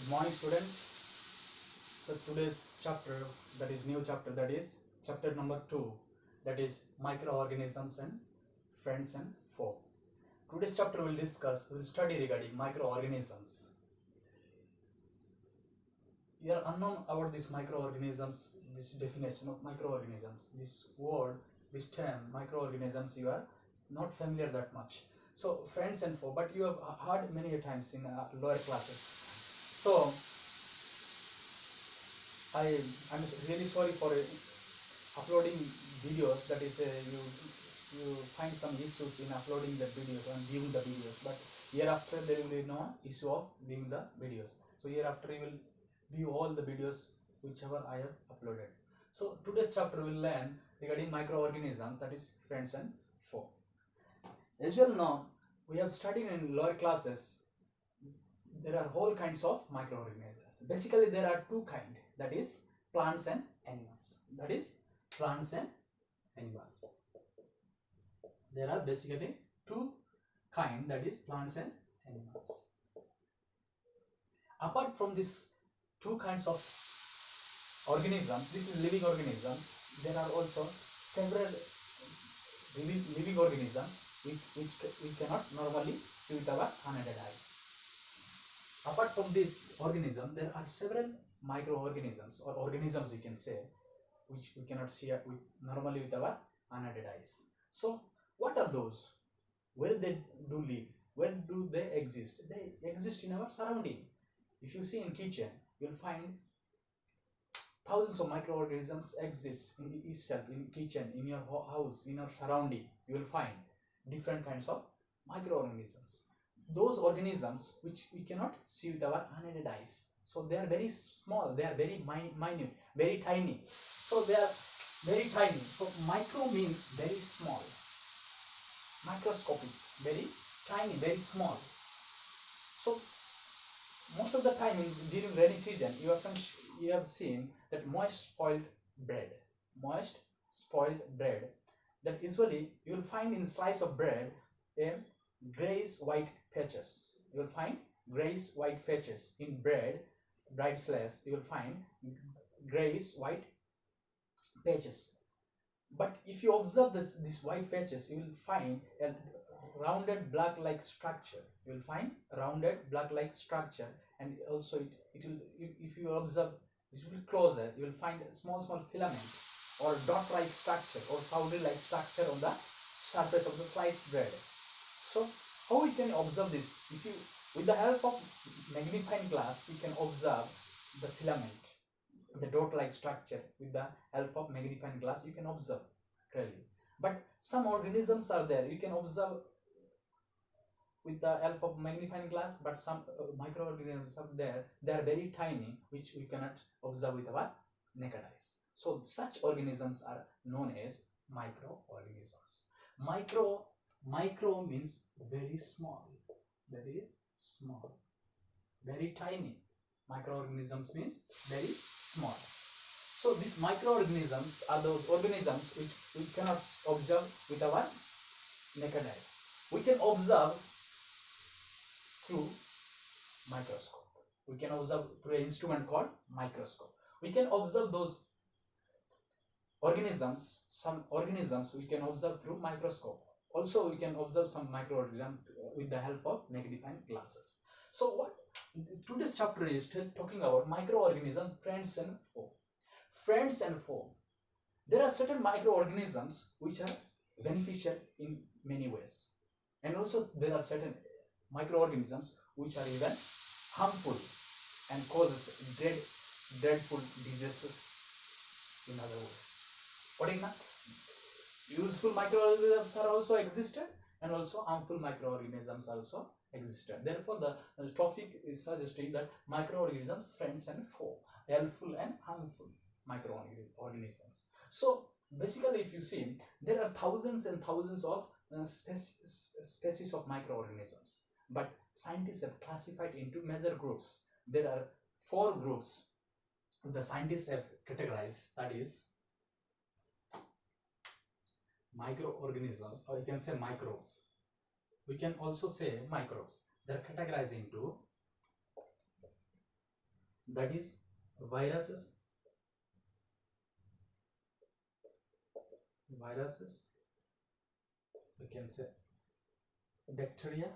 Good morning, students. So today's chapter, that is new chapter, that is chapter number 2, that is microorganisms and friends and foe. Today's chapter will study regarding microorganisms. You are unknown about these microorganisms, this definition of microorganisms, this word, this term microorganisms, you are not familiar that much. So friends and foe, but you have heard many times in lower classes. So I'm really sorry for uploading videos, that is you find some issues in uploading the videos and viewing the videos, but hereafter there will be no issue of viewing the videos. So hereafter you will view all the videos whichever I have uploaded. So today's chapter will learn regarding microorganisms, that is friends and foe. As you all know, we have studied in lower classes, there are whole kinds of microorganisms. Basically there are two kinds, that is plants and animals. That is plants and animals. There are basically two kinds, that is plants and animals. Apart from these two kinds of organisms, this is living organisms, there are also several living organisms which we cannot normally see with our unaided eyes. Apart from this organism, there are several microorganisms or organisms, we can say, which we cannot see normally with our unaided eyes. So what are those? Where they do live? Where do they exist? They exist in our surrounding. If you see in kitchen, you will find thousands of microorganisms exist in itself, in kitchen, in your house, in your surrounding. You will find different kinds of microorganisms. Those organisms which we cannot see with our unaided eyes. So they are very small, they are very minute, very tiny. So they are very tiny. So micro means very small, microscopic, very tiny, very small. So most of the time during rainy season, you have seen that moist spoiled bread, that usually you will find in slice of bread a grayish white patches. You will find grayish white patches in bread slice. You will find grayish white patches. But if you observe these white patches, you will find a rounded black-like structure. You will find rounded black-like structure, and also it will. If you observe a little closer, you will find a small filament or dot-like structure or powder-like structure on the surface of the sliced bread. So how we can observe this? If you, with the help of magnifying glass, you can observe the filament, the dot-like structure. With the help of magnifying glass, you can observe clearly. But some organisms are there, you can observe with the help of magnifying glass, but some microorganisms are there, they are very tiny, which we cannot observe with our naked eyes. So such organisms are known as microorganisms. Micro means very small, very tiny. Microorganisms means very small. So these microorganisms are those organisms which we cannot observe with our naked eyes. We can observe through microscope. We can observe through an instrument called microscope. We can observe those organisms, some organisms we can observe through microscope. Also we can observe some microorganisms with the help of magnifying glasses. So what today's chapter is talking about microorganisms, friends and foe. Friends and foe. There are certain microorganisms which are beneficial in many ways, and also there are certain microorganisms which are even harmful and causes dreadful diseases. In other words, what is that? Useful microorganisms are also existed, and also harmful microorganisms also existed. Therefore, the topic is suggesting that microorganisms, friends and foe, helpful and harmful microorganisms. So basically, if you see, there are thousands and thousands of species of microorganisms, but scientists have classified into major groups. There are 4 groups the scientists have categorized, that is microorganism, or you can say microbes. We can also say microbes. They are categorized into that is viruses, we can say bacteria,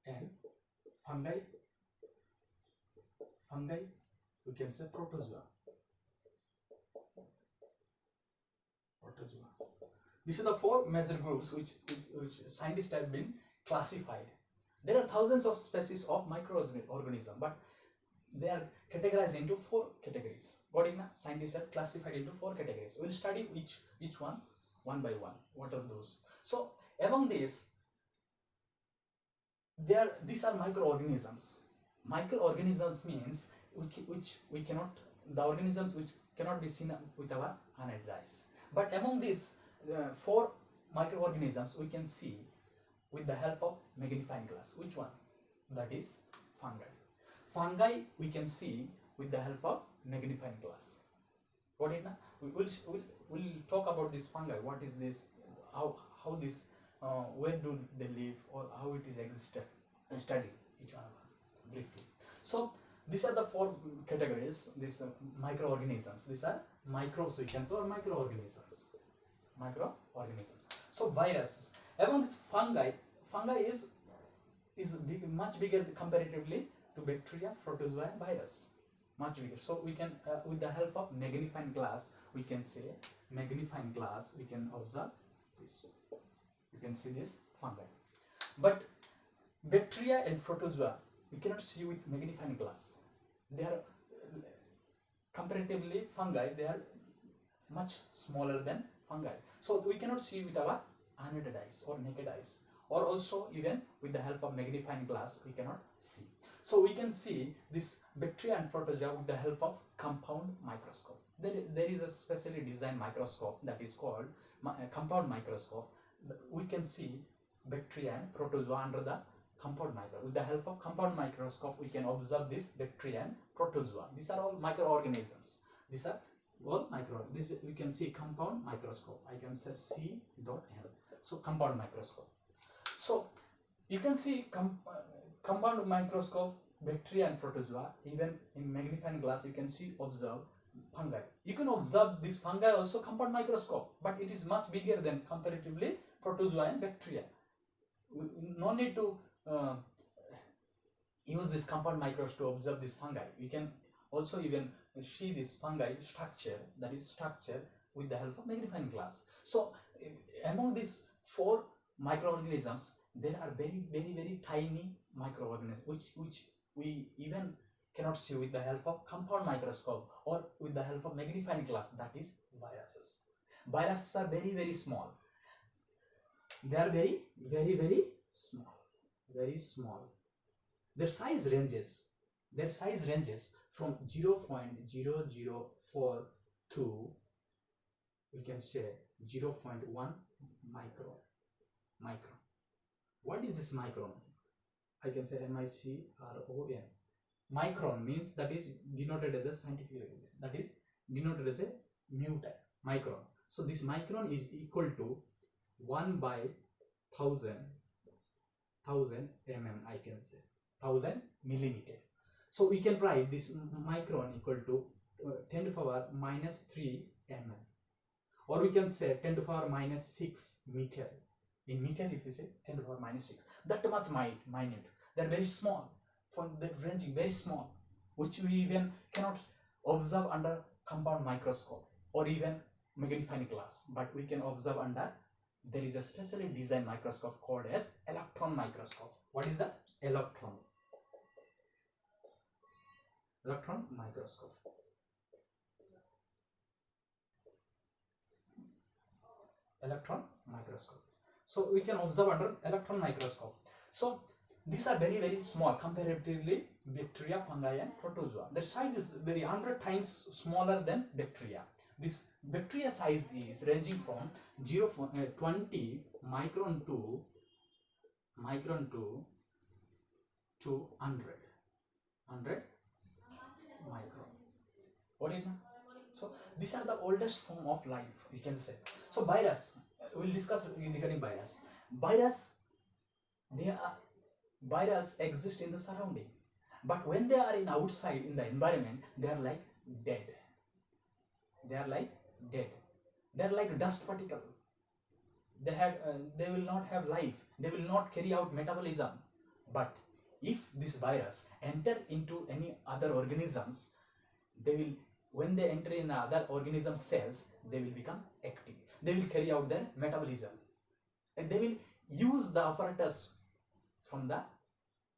and fungi, we can say protozoa. These are the four major groups which scientists have been classified. There are thousands of species of microorganisms, but they are categorized into four categories. What in scientists have classified into four categories. We'll study each one by one. What are those? So among these, these are microorganisms. Microorganisms means the organisms which cannot be seen with our unaided eyes. But among these four microorganisms, we can see with the help of magnifying glass. Which one? That is fungi. Fungi we can see with the help of magnifying glass. What is that? We'll talk about this fungi. What is this? How this? Where do they live, or how it is existed? And study each one briefly. So these are the four categories. These microorganisms. These are microbes, we can say, or microorganisms. So viruses. Among this fungi is much bigger comparatively to bacteria, protozoa, and virus. Much bigger. So we can, with the help of magnifying glass, we can observe this. You can see this fungi. But bacteria and protozoa we cannot see with magnifying glass. They are comparatively fungi. They are much smaller than fungi. So we cannot see with our unaided eyes or naked eyes, or also even with the help of magnifying glass we cannot see. So we can see this bacteria and protozoa with the help of compound microscope. There is a specially designed microscope that is called compound microscope. We can see bacteria and protozoa under the compound microscope. With the help of compound microscope, we can observe this bacteria and protozoa. These are all microorganisms. These are all This we can see compound microscope. I can say C.M. So compound microscope. So you can see compound microscope, bacteria and protozoa. Even in magnifying glass, you can observe fungi. You can observe this fungi also compound microscope, but it is much bigger than comparatively protozoa and bacteria. No need to use this compound microscope to observe this fungi. We can also even see this fungi structure, that is structure, with the help of magnifying glass. So among these four microorganisms, there are very tiny microorganisms which we even cannot see with the help of compound microscope or with the help of magnifying glass. That is viruses. Viruses are very small. They are very small. Their size ranges from 0.004 to, we can say, 0.1 micron. What is this micron? I can say MICRON. Micron means, that is denoted as a scientific, that is denoted as a mu type, micron. So this micron is equal to 1 by 1000 mm, I can say 1000 millimeter. So we can write this micron equal to 10 to the power minus 3 mm, or we can say 10 to the power minus 6 meter. In meter, if you say 10 to the power minus 6, that much minute. They are very small, for that ranging very small, which we even cannot observe under compound microscope or even magnifying glass, but we can observe under, there is a specially designed microscope called as electron microscope. What is that? Electron microscope. Electron microscope. So we can observe under electron microscope. So these are very small comparatively bacteria, fungi and protozoa. Their size is 100 times smaller than bacteria. This bacteria size is ranging from 20 micron to 100 micron. What is that? So these are the oldest form of life, we can say. So virus, we will discuss regarding virus. Virus, they are virus exist in the surrounding, but when they are in outside in the environment, they are like dead. They are like dead. They are like dust particle. They will not have life. They will not carry out metabolism. But if this virus enter into any other organisms, they will, when they enter in other organism cells, they will become active. They will carry out their metabolism, and they will use the apparatus from the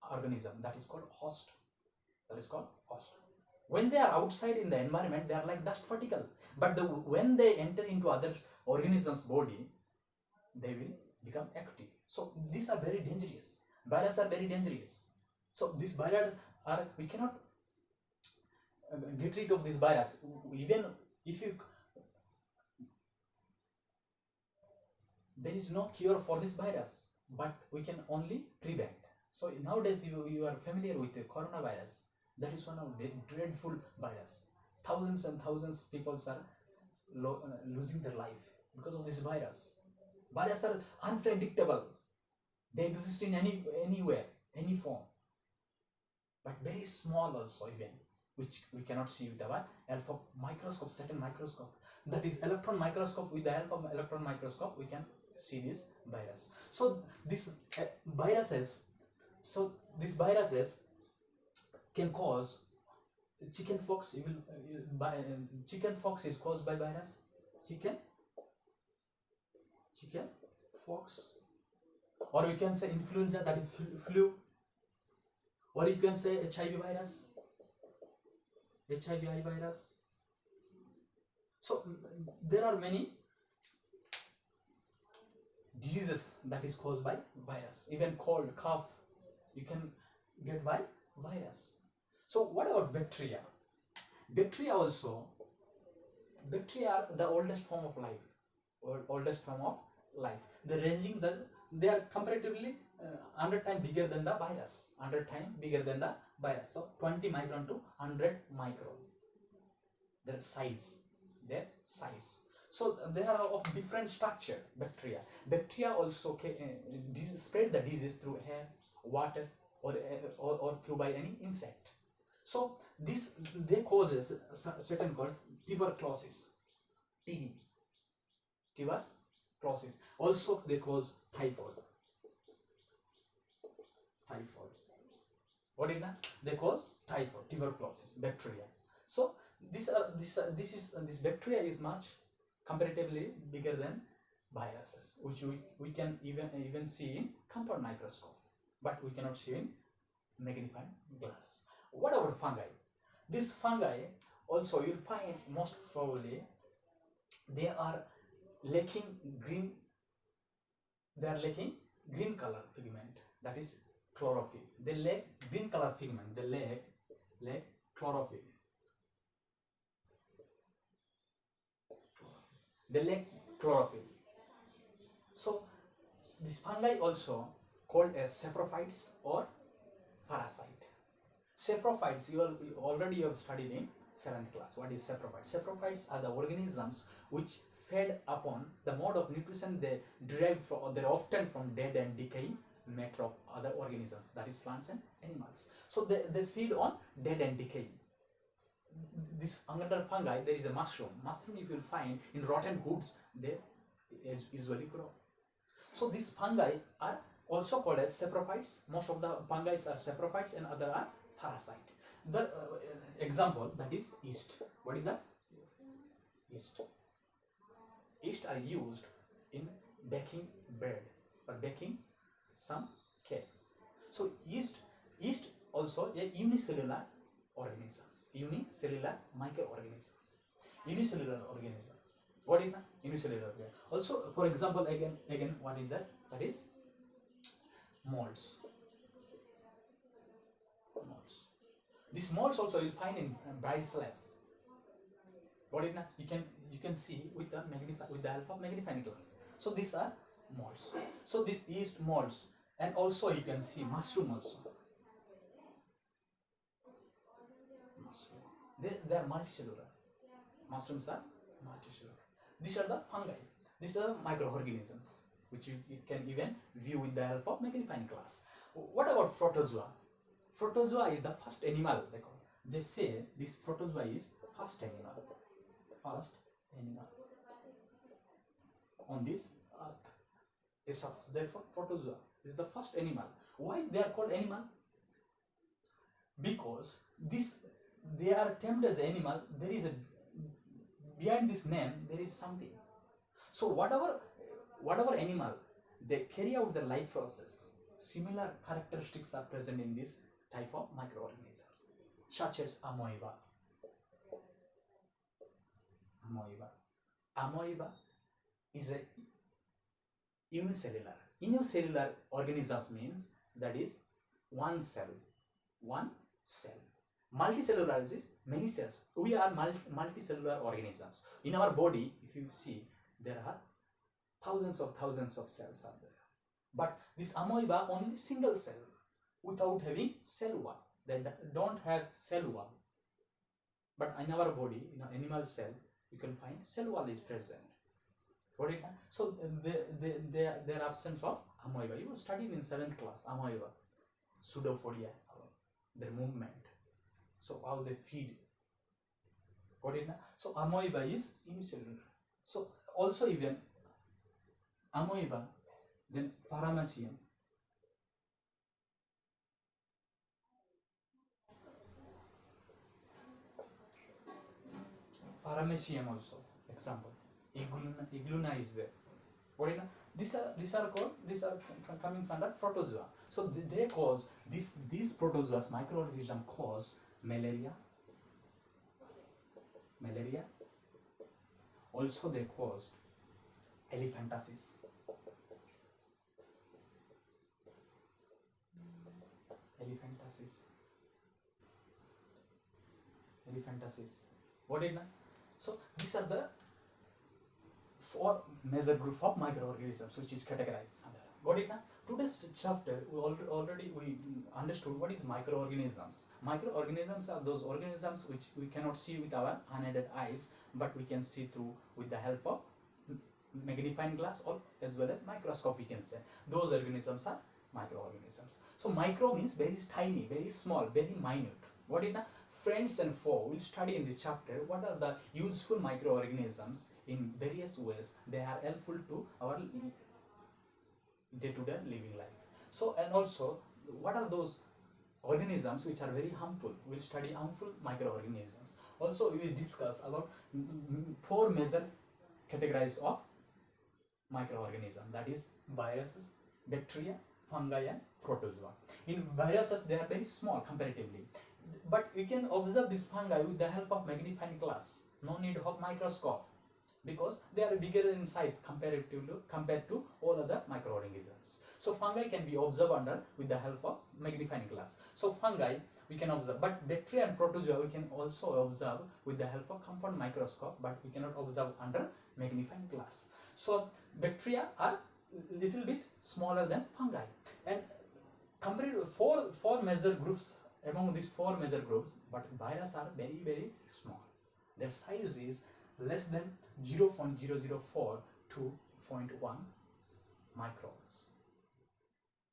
organism that is called host. That is called host. When they are outside in the environment, they are like dust particle. But when they enter into other organisms' body, they will become active. So these are very dangerous. Viruses are very dangerous. So these viruses are, we cannot get rid of this virus. Even if you, there is no cure for this virus, but we can only prevent. So nowadays you are familiar with the coronavirus. That is one of the dreadful virus. Thousands and thousands of people are losing their life because of this virus. Viruses are unpredictable. They exist in anywhere, any form, but very small also, even, which we cannot see with our alpha microscope, certain microscope. That is electron microscope. With the help of electron microscope, we can see this virus. So these viruses, can cause chicken pox. Chicken pox is caused by virus. Chicken pox, or you can say influenza, that is flu, or you can say HIV virus. So there are many diseases that is caused by virus. Even cold, cough, you can get by virus. So what about bacteria? Bacteria are the oldest form of life, or oldest form of life. They are comparatively 100 times bigger than the virus. 100 times bigger than the virus. So 20 micron to 100 micron. Their size. So they are of different structure. Bacteria also spread the disease through air, water, or through by any insect. So they causes certain called tuberculosis, TB. Tuberculosis. Also they cause typhoid. What is that? They cause typhoid, tuberculosis, bacteria. So this bacteria is much comparatively bigger than viruses, which we can even see in compound microscope, but we cannot see in magnifying glasses. What about fungi? These fungi also, you'll find most probably they are lacking green. They are lacking green color pigment, that is chlorophyll. They lack green color pigment. They lack chlorophyll. They lack chlorophyll. So this fungi also called as saprophytes or parasite. Saprophytes, you already have studied in 7th class. What is saprophytes? Saprophytes are the organisms which fed upon the mode of nutrition they derive from. They're often from dead and decaying matter of other organisms, that is plants and animals. So they feed on dead and decaying. This under fungi, there is a mushroom. Mushroom, if you find in rotten woods, they usually grow. So these fungi are also called as saprophytes. Most of the fungi are saprophytes and other are parasite. The example, that is yeast. What is that? Yeast. Yeast are used in baking bread or baking some cakes. So yeast also a unicellular organisms, unicellular microorganisms, unicellular organism. What is that? Unicellular organism. Also, for example, again, what is that? That is molds. These molds also you'll find in bright slabs. What is that? You can see with the help of magnifying glass. So these are molds. So this yeast molds, and also you can see mushroom also. They are multicellular. Mushrooms are multicellular. These are the fungi. These are microorganisms. which you can even view with the help of magnifying glass. What about protozoa? Protozoa is the first animal. They say this protozoa is first animal on this earth. Therefore, protozoa is the first animal. Why they are called animal? Because they are termed as animal. There is behind this name there is something. So whatever animal, they carry out the life process. Similar characteristics are present in this type of microorganisms, such as amoeba. Amoeba is a unicellular. Unicellular organisms means that is one cell. Multicellular is many cells. We are multicellular organisms. In our body, if you see, there are thousands of cells are there. But this amoeba only single cell without having cell wall. They don't have cell wall. But in our body, in an animal cell, you can find cell wall is present. So their absence of amoeba. You studied in 7th class amoeba, pseudopodia, their movement. So how they feed. So amoeba is unicellular. So also even amoeba, then paramecium. Paramecium also example. Igluna is there. These are coming under protozoa. So they cause these protozoas, microorganisms cause malaria. Also they cause elephantiasis. So these are the 4 major group of microorganisms which is categorized under. Got it now? Today's chapter we already understood what is microorganisms. Microorganisms are those organisms which we cannot see with our unaided eyes, but we can see through with the help of magnifying glass or as well as microscope. We can say those organisms are microorganisms. So micro means very tiny, very small, very minute. Got it now? Friends and foe will study in this chapter what are the useful microorganisms in various ways. They are helpful to our day-to-day living life. So and also what are those organisms which are very harmful. We'll study harmful microorganisms. Also we will discuss about 4 major categories of microorganisms, that is viruses, bacteria, fungi and protozoa. In viruses they are very small comparatively, but you can observe this fungi with the help of magnifying glass. No need of microscope because they are bigger in size compared to all other microorganisms. So fungi can be observed with the help of magnifying glass. So fungi we can observe, but bacteria and protozoa we can also observe with the help of compound microscope, but we cannot observe under magnifying glass. So bacteria are little bit smaller than fungi, and compared to four major groups. Among these 4 major groups, but viruses are very, very small. Their size is less than 0.004 to 0.1 microns.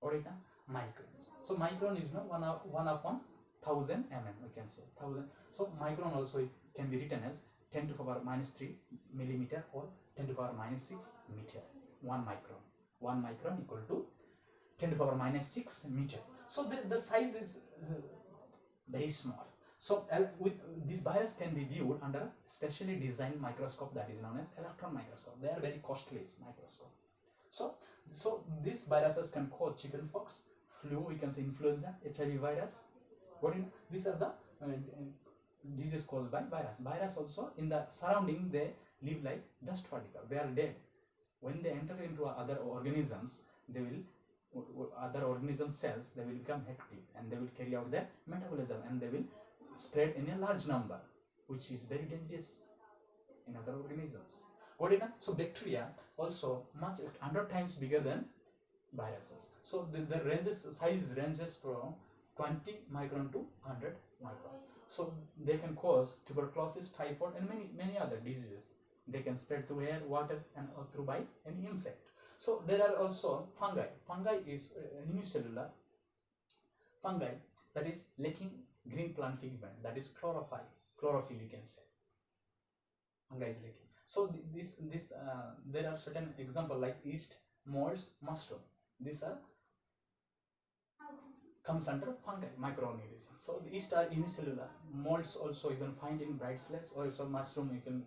Alright, microns. So micron is one upon 1000 mm. We can say 1000. So micron also can be written as 10 to the power minus 3 millimeter or 10 to the power minus 6 meter. 1 micron. 1 micron equal to 10 to the power minus 6 meter. So the size is very small. So with this virus can be viewed under a specially designed microscope that is known as electron microscope. They are very costly microscope. So these viruses can cause chickenpox, flu, we can say influenza, HIV virus. These are the diseases caused by virus. Virus also in the surrounding they live like dust particle. They are dead. When they enter into other organisms, they will other organism cells, they will become active and they will carry out their metabolism and they will spread in a large number, which is very dangerous in other organisms. So bacteria also much 100 times bigger than viruses. So the size ranges from 20 micron to 100 micron. So they can cause tuberculosis, typhoid and many other diseases. They can spread through air, water and through by an insect. So there are also fungi. Fungi is unicellular fungi that is lacking green plant pigment, that is chlorophyll you can say. Fungi is lacking. So there are certain example like yeast, molds, mushroom. These are comes under fungi, microorganisms. So these are unicellular. Molds also you can find in bright slash, also mushroom you can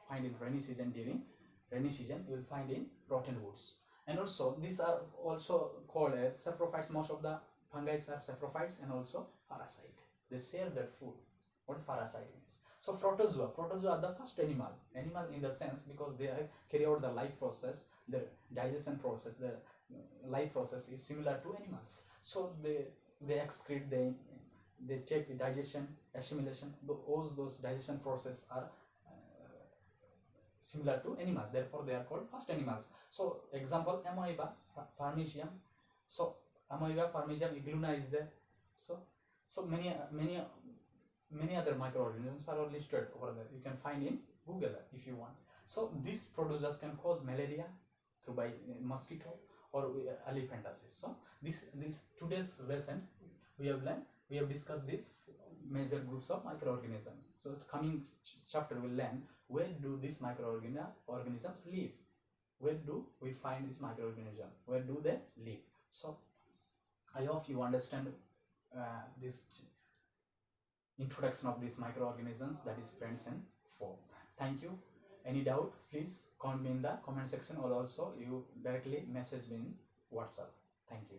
find in rainy season. During rainy season you will find in rotten woods. And also these are also called as saprophytes. Most of the fungi are saprophytes and also parasite. They share their food. What parasite means? So protozoa are the first animal in the sense because they carry out the life process, the digestion process, the life process is similar to animals. So they excrete, they take the digestion, assimilation. Those digestion process are similar to animals. Therefore, they are called first animals. So example, amoeba, paramecium. So amoeba, paramecium, igluna is there. So many other microorganisms are listed over there. You can find in Google if you want. So these protozoas can cause malaria through by mosquito or elephantiasis. So this today's lesson we have discussed these major groups of microorganisms. So the coming chapter will learn where do these microorganisms live, where do we find this microorganism, where do they live. So I hope you understand this introduction of these microorganisms, that is friends and foe. Thank you. Any doubt, please comment me in the comment section, or also you directly message me in WhatsApp. Thank you.